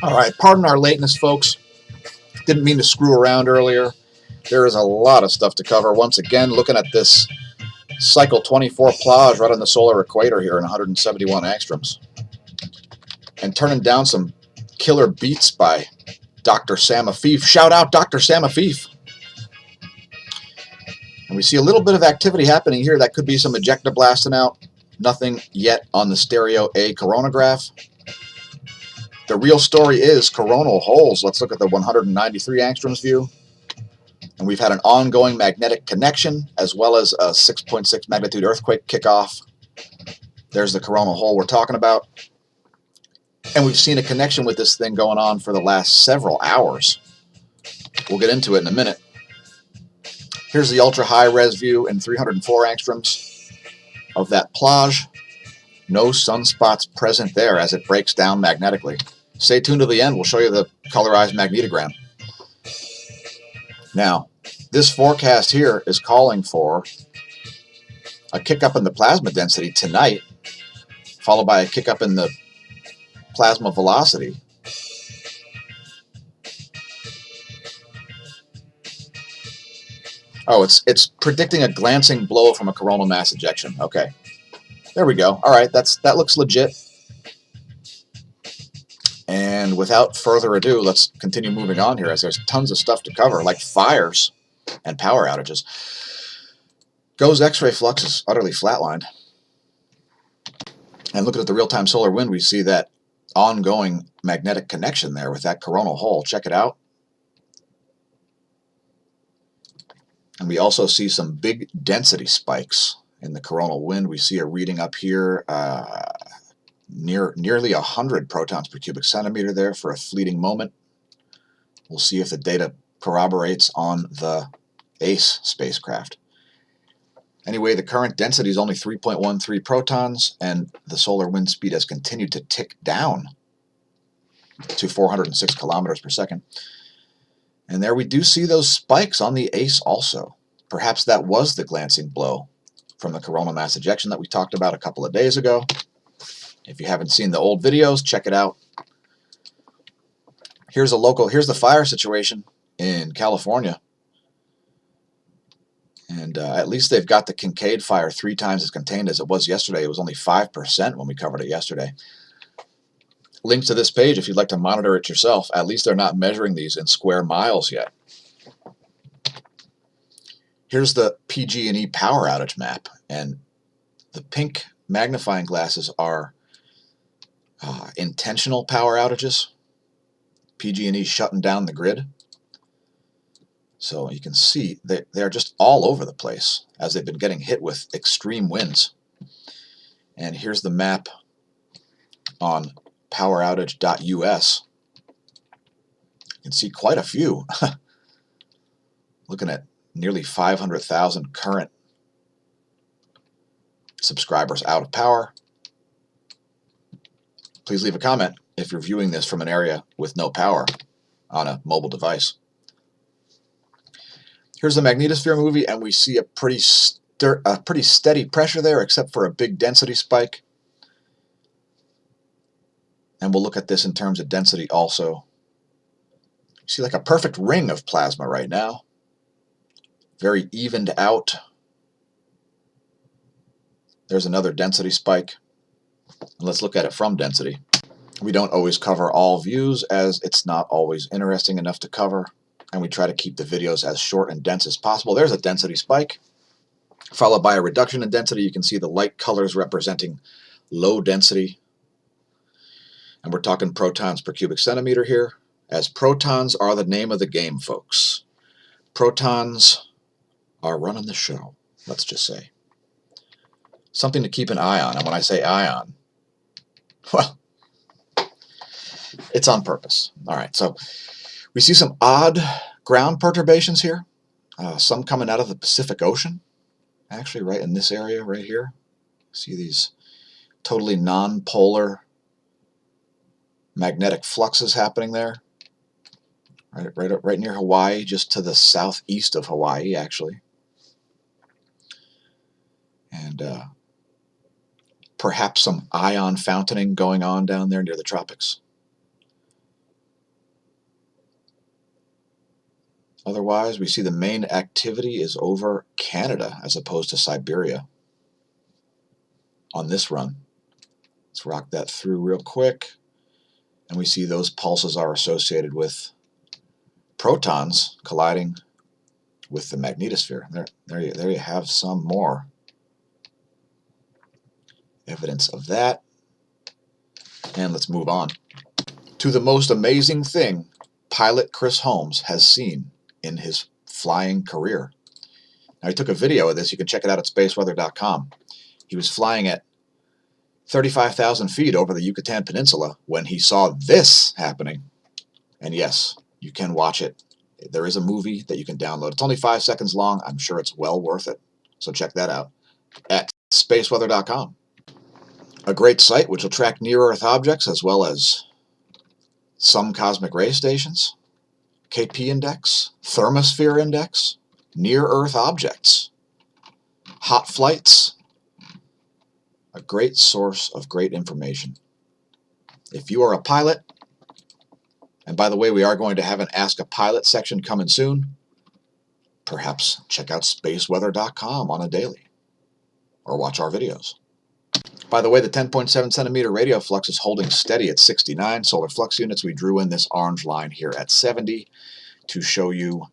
All right, pardon our lateness, folks. Didn't mean to screw around earlier. There is a lot of stuff to cover. Once again, looking at this cycle 24 plage right on the solar equator here in 171 angstroms. And turning down some killer beats by Dr. Sam Afif. Shout out Dr. Sam Afif. And we see a little bit of activity happening here. That could be some ejecta blasting out. Nothing yet on the stereo A coronagraph. The real story is coronal holes. Let's look at the 193 angstroms view. And we've had an ongoing magnetic connection as well as a 6.6 magnitude earthquake kickoff. There's the coronal hole we're talking about. And we've seen a connection with this thing going on for the last several hours. We'll get into it in a minute. Here's the ultra high res view in 304 angstroms of that plage. No sunspots present there as it breaks down magnetically. Stay tuned to the end. We'll show you the colorized magnetogram. Now, this forecast here is calling for a kick up in the plasma density tonight, followed by a kick up in the plasma velocity. Oh, it's predicting a glancing blow from a coronal mass ejection. Okay, there we go. All right, that looks legit. And without further ado, let's continue moving on here as there's tons of stuff to cover, like fires and power outages. GOES X-ray flux is utterly flatlined. And looking at the real-time solar wind, we see that ongoing magnetic connection there with that coronal hole. Check it out. And we also see some big density spikes in the coronal wind. We see a reading up here nearly 100 protons per cubic centimeter there for a fleeting moment. We'll see if the data corroborates on the ACE spacecraft. Anyway, the current density is only 3.13 protons, and the solar wind speed has continued to tick down to 406 kilometers per second. And there we do see those spikes on the ACE also. Perhaps that was the glancing blow from the coronal mass ejection that we talked about a couple of days ago. If you haven't seen the old videos, check it out. Here's the fire situation in California. And at least they've got the Kincaid fire 3 times as contained as it was yesterday. It was only 5% when we covered it yesterday. Link to this page if you'd like to monitor it yourself. At least they're not measuring these in square miles yet. Here's the PG&E power outage map. And the pink magnifying glasses are intentional power outages. PG&E shutting down the grid. So you can see they're just all over the place as they've been getting hit with extreme winds. And here's the map on poweroutage.us. You can see quite a few. Looking at nearly 500,000 current subscribers out of power. Please leave a comment if you're viewing this from an area with no power on a mobile device. Here's the magnetosphere movie, and we see a pretty steady pressure there, except for a big density spike. And we'll look at this in terms of density also. You see like a perfect ring of plasma right now. Very evened out. There's another density spike. And let's look at it from density. We don't always cover all views as it's not always interesting enough to cover. And we try to keep the videos as short and dense as possible. There's a density spike, followed by a reduction in density. You can see the light colors representing low density. And we're talking protons per cubic centimeter here, as protons are the name of the game, folks. Protons are running the show, let's just say. Something to keep an eye on. And when I say ion, well, it's on purpose. All right, so we see some odd ground perturbations here, some coming out of the Pacific Ocean, actually right in this area right here. See these totally non-polar magnetic fluxes happening there, right near Hawaii, just to the southeast of Hawaii, actually. And perhaps some ion fountaining going on down there near the tropics. Otherwise, we see the main activity is over Canada as opposed to Siberia on this run. Let's rock that through real quick. And we see those pulses are associated with protons colliding with the magnetosphere. There you have some more evidence of that. And let's move on to the most amazing thing pilot Chris Holmes has seen in his flying career. Now, he took a video of this. You can check it out at spaceweather.com. He was flying at 35,000 feet over the Yucatan Peninsula when he saw this happening. And yes, you can watch it. There is a movie that you can download. It's only 5 seconds long. I'm sure it's well worth it. So check that out at spaceweather.com. A great site which will track near-Earth objects as well as some cosmic ray stations, KP index, thermosphere index, near-Earth objects, hot flights. A great source of great information. If you are a pilot, and by the way, we are going to have an Ask a Pilot section coming soon, perhaps check out spaceweather.com on a daily, or watch our videos. By the way, the 10.7 centimeter radio flux is holding steady at 69 solar flux units. We drew in this orange line here at 70 to show you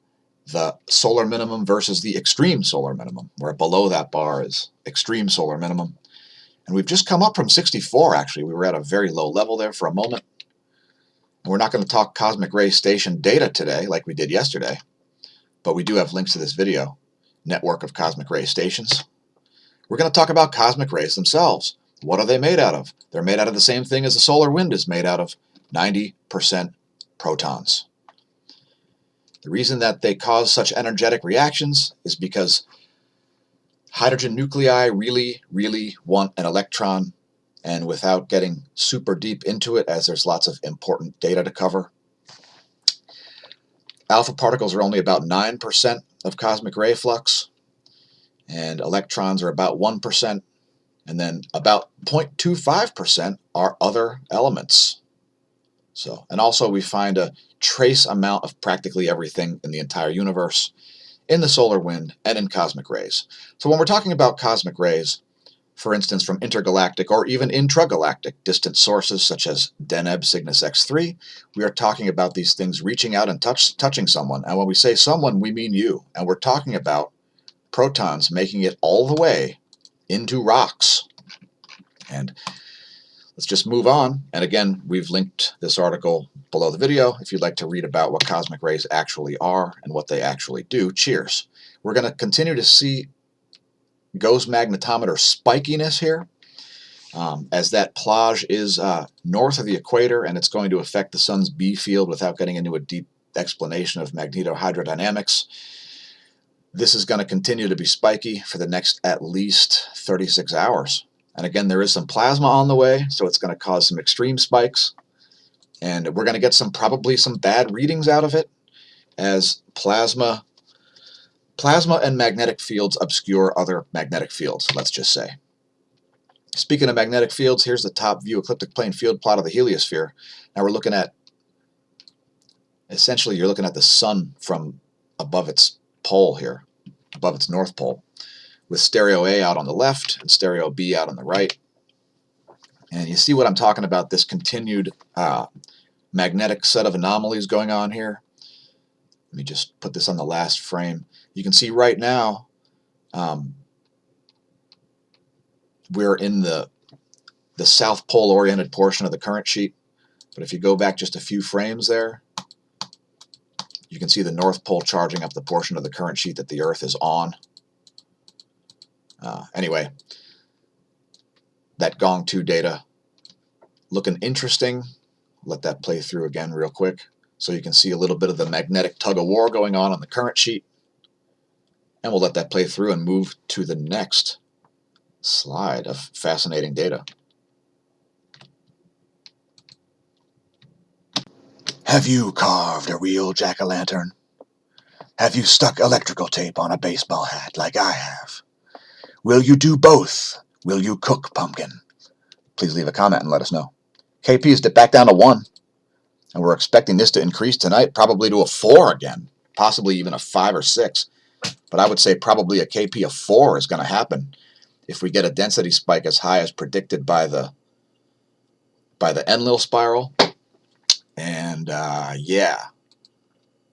the solar minimum versus the extreme solar minimum, where below that bar is extreme solar minimum. And we've just come up from 64, actually. We were at a very low level there for a moment. And we're not going to talk cosmic ray station data today like we did yesterday, but we do have links to this video, network of cosmic ray stations. We're going to talk about cosmic rays themselves. What are they made out of? They're made out of the same thing as the solar wind is made out of, 90% protons. The reason that they cause such energetic reactions is because hydrogen nuclei really, really want an electron, and without getting super deep into it, as there's lots of important data to cover, alpha particles are only about 9% of cosmic ray flux, and electrons are about 1%, and then about 0.25% are other elements. So, and also we find a trace amount of practically everything in the entire universe, in the solar wind, and in cosmic rays. So when we're talking about cosmic rays, for instance from intergalactic or even intragalactic distant sources such as Deneb Cygnus X3, we are talking about these things reaching out and touching someone. And when we say someone, we mean you. And we're talking about protons making it all the way into rocks. And let's just move on. And again, we've linked this article below the video if you'd like to read about what cosmic rays actually are and what they actually do. Cheers. We're going to continue to see ghost magnetometer spikiness here as that plage is north of the equator, and it's going to affect the sun's B field without getting into a deep explanation of magnetohydrodynamics. This is going to continue to be spiky for the next at least 36 hours. And again, there is some plasma on the way, so it's going to cause some extreme spikes. And we're going to get probably some bad readings out of it, as plasma and magnetic fields obscure other magnetic fields, let's just say. Speaking of magnetic fields, here's the top view ecliptic plane field plot of the heliosphere. Now we're looking at, essentially you're looking at the sun from above its pole here, above its north pole, with stereo A out on the left and stereo B out on the right. And you see what I'm talking about, this continued magnetic set of anomalies going on here. Let me just put this on the last frame. You can see right now we're in the South Pole oriented portion of the current sheet. But if you go back just a few frames there, you can see the North Pole charging up the portion of the current sheet that the Earth is on. Anyway, that Gong 2 data looking interesting. Let that play through again real quick so you can see a little bit of the magnetic tug-of-war going on the current sheet. And we'll let that play through and move to the next slide of fascinating data. Have you carved a real jack-o'-lantern? Have you stuck electrical tape on a baseball hat like I have? Will you do both? Will you cook pumpkin? Please leave a comment and let us know. KP is back down to 1, and we're expecting this to increase tonight, probably to a 4 again. possibly even a 5 or 6. But I would say probably a KP of 4 is going to happen if we get a density spike as high as predicted by the Enlil spiral. And yeah,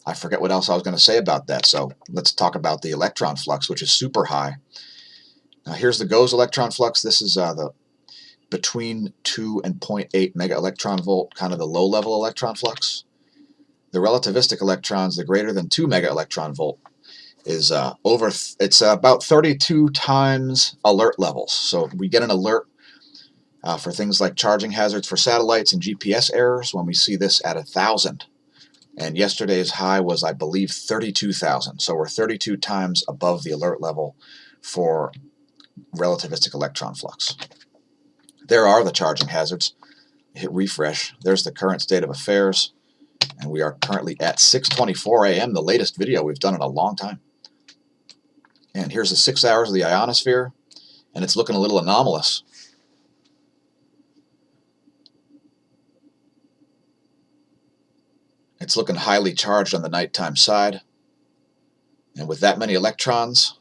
I forget what else I was going to say about that. So let's talk about the electron flux, which is super high. Now here's the GOES electron flux. This is the between 2 and 0.8 mega electron volt, kind of the low-level electron flux. The relativistic electrons, the greater than 2 mega electron volt, is it's about 32 times alert levels. So we get an alert for things like charging hazards for satellites and GPS errors when we see this at 1,000. And yesterday's high was, I believe, 32,000. So we're 32 times above the alert level for relativistic electron flux. There are the charging hazards. Hit refresh. There's the current state of affairs. And we are currently at 6:24 a.m., the latest video we've done in a long time. And here's the 6 hours of the ionosphere. And it's looking a little anomalous. It's looking highly charged on the nighttime side. And with that many electrons,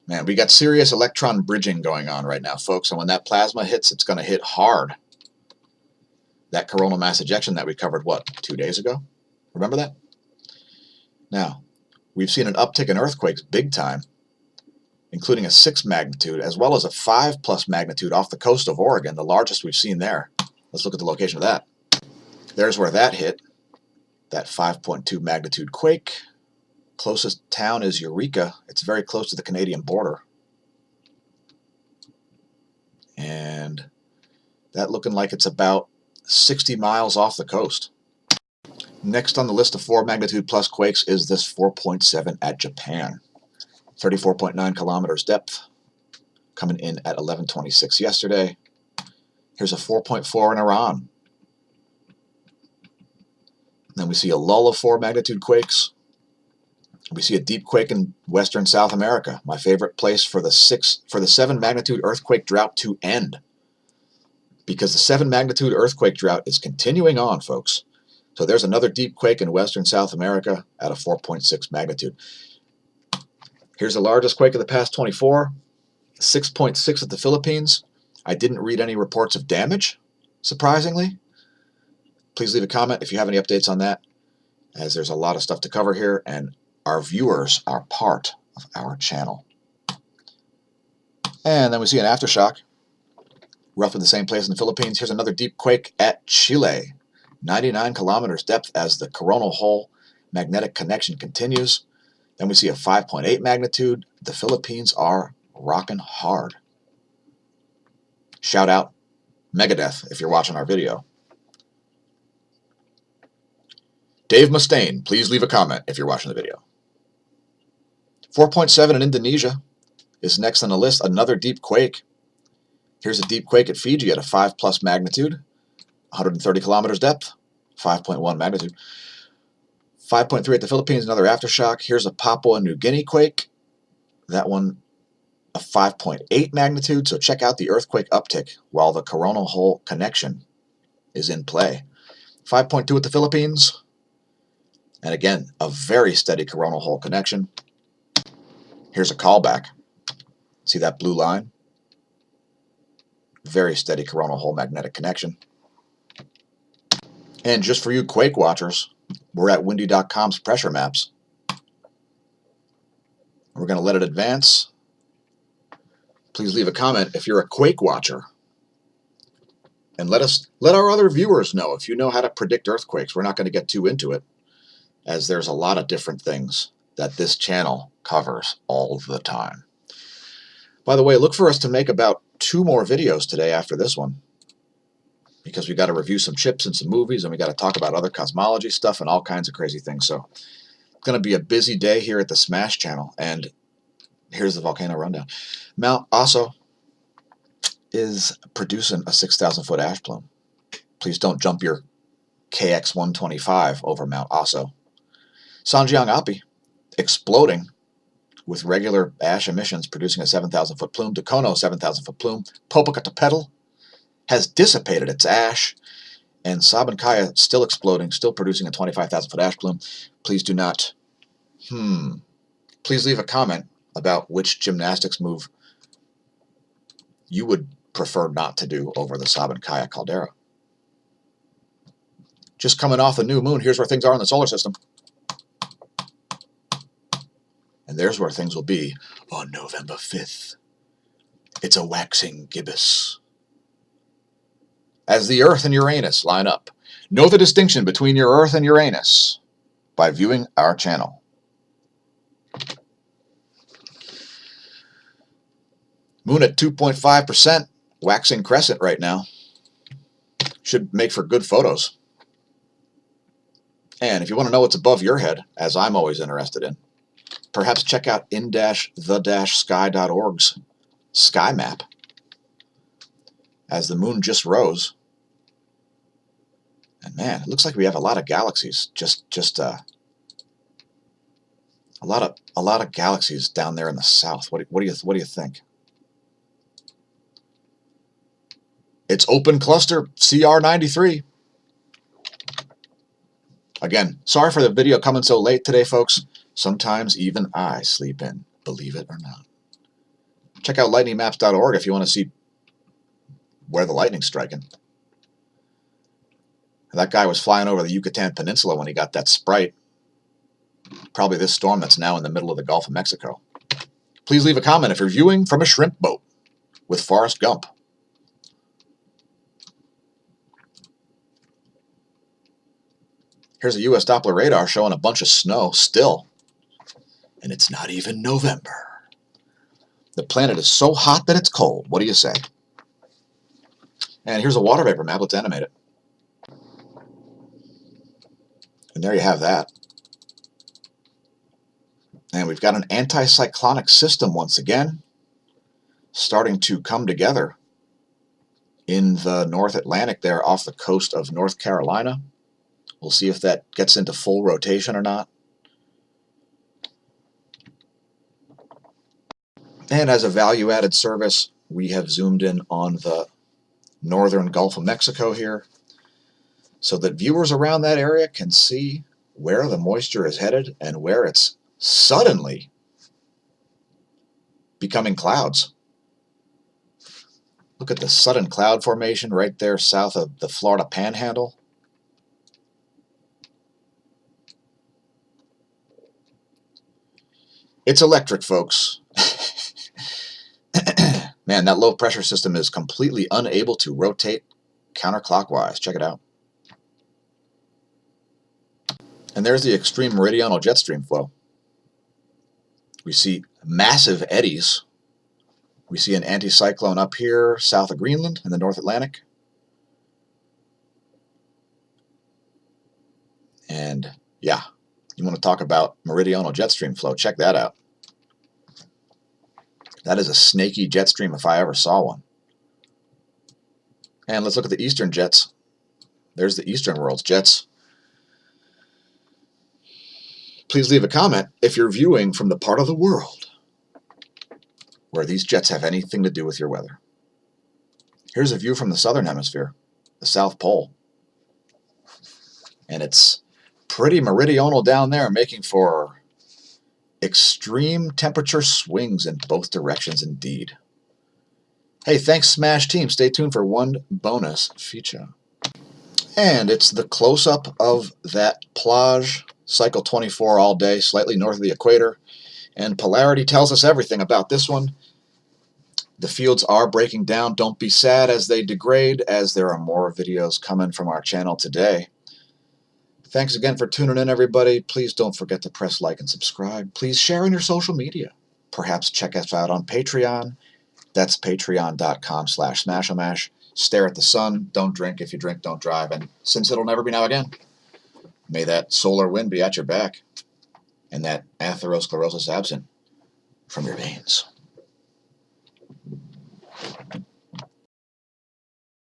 man, we got serious electron bridging going on right now, folks. And when that plasma hits, it's going to hit hard. That coronal mass ejection that we covered, what, 2 days ago? Remember that? Now, we've seen an uptick in earthquakes big time, including a 6 magnitude, as well as a 5+ magnitude off the coast of Oregon, the largest we've seen there. Let's look at the location of that. There's where that hit, that 5.2 magnitude quake. Closest town is Eureka. It's very close to the Canadian border. And that looking like it's about 60 miles off the coast. Next on the list of 4 magnitude plus quakes is this 4.7 at Japan. 34.9 kilometers depth, coming in at 11:26 yesterday. Here's a 4.4 in Iran. Then we see a lull of 4 magnitude quakes. We see a deep quake in western South America, my favorite place for the 7 magnitude earthquake drought to end. Because the 7 magnitude earthquake drought is continuing on, folks. So there's another deep quake in western South America at a 4.6 magnitude. Here's the largest quake of the past 24, 6.6 at the Philippines. I didn't read any reports of damage, surprisingly. Please leave a comment if you have any updates on that, as there's a lot of stuff to cover here, and our viewers are part of our channel. And then we see an aftershock, roughly the same place in the Philippines. Here's another deep quake at Chile, 99 kilometers depth as the coronal hole magnetic connection continues. Then we see a 5.8 magnitude. The Philippines are rocking hard. Shout out Megadeth if you're watching our video. Dave Mustaine, please leave a comment if you're watching the video. 4.7 in Indonesia is next on the list, another deep quake. Here's a deep quake at Fiji at a 5+ magnitude, 130 kilometers depth, 5.1 magnitude. 5.3 at the Philippines, another aftershock. Here's a Papua New Guinea quake. That one a 5.8 magnitude, so check out the earthquake uptick while the coronal hole connection is in play. 5.2 at the Philippines, and again, a very steady coronal hole connection. Here's a callback. See that blue line? Very steady coronal hole magnetic connection. And just for you quake watchers, we're at windy.com's pressure maps. We're going to let it advance. Please leave a comment if you're a quake watcher. And let our other viewers know if you know how to predict earthquakes. We're not going to get too into it, as there's a lot of different things that this channel covers all the time. By the way, look for us to make about 2 more videos today after this one, because we got to review some chips and some movies, and we got to talk about other cosmology stuff and all kinds of crazy things. So it's going to be a busy day here at the Smash channel. And here's the volcano rundown. Mount Aso is producing a 6,000-foot ash plume. Please don't jump your KX-125 over Mount Aso. Sanjiang-Api exploding with regular ash emissions, producing a 7,000-foot plume. Tokono, 7,000-foot plume. Popocatépetl has dissipated its ash, and Sabancaya still exploding, still producing a 25,000-foot ash plume. Please do not Please leave a comment about which gymnastics move you would prefer not to do over the Sabancaya caldera. Just coming off the new moon, here's where things are in the solar system. And there's where things will be on November 5th. It's a waxing gibbous. As the Earth and Uranus line up, know the distinction between your Earth and Uranus by viewing our channel. Moon at 2.5%, waxing crescent right now. Should make for good photos. And if you want to know what's above your head, as I'm always interested in, perhaps check out in-the-sky.org's sky map. As the moon just rose, and man, it looks like we have a lot of galaxies. A lot of galaxies down there in the south. What do you think? It's open cluster CR93. Again, sorry for the video coming so late today, folks. Sometimes even I sleep in, believe it or not. Check out lightningmaps.org if you want to see where the lightning's striking. That guy was flying over the Yucatan Peninsula when he got that sprite. Probably this storm that's now in the middle of the Gulf of Mexico. Please leave a comment if you're viewing from a shrimp boat with Forrest Gump. Here's a U.S. Doppler radar showing a bunch of snow still. And it's not even November. The planet is so hot that it's cold. What do you say? And here's a water vapor map. Let's animate it. And there you have that. And we've got an anticyclonic system once again starting to come together in the North Atlantic there off the coast of North Carolina. We'll see if that gets into full rotation or not. And as a value-added service, we have zoomed in on the northern Gulf of Mexico here so that viewers around that area can see where the moisture is headed and where it's suddenly becoming clouds. Look at the sudden cloud formation right there south of the Florida Panhandle. It's electric, folks. Man, that low pressure system is completely unable to rotate counterclockwise. Check it out. And there's the extreme meridional jet stream flow. We see massive eddies. We see an anticyclone up here south of Greenland in the North Atlantic. And yeah, you want to talk about meridional jet stream flow, check that out. That is a snaky jet stream if I ever saw one. And let's look at the eastern jets. There's the eastern world's jets. Please leave a comment if you're viewing from the part of the world where these jets have anything to do with your weather. Here's a view from the southern hemisphere, the South Pole. And it's pretty meridional down there, making for extreme temperature swings in both directions indeed. Hey, thanks smAsho team. Stay tuned for one bonus feature. And it's the close-up of that plage, cycle 24 all day, slightly north of the equator. And polarity tells us everything about this one. The fields are breaking down. Don't be sad as they degrade, as there are more videos coming from our channel today. Thanks again for tuning in, everybody. Please don't forget to press like and subscribe. Please share on your social media. Perhaps check us out on Patreon. That's patreon.com/smAshomash. Stare at the sun. Don't drink. If you drink, don't drive. And since it'll never be now again, may that solar wind be at your back and that atherosclerosis absent from your veins.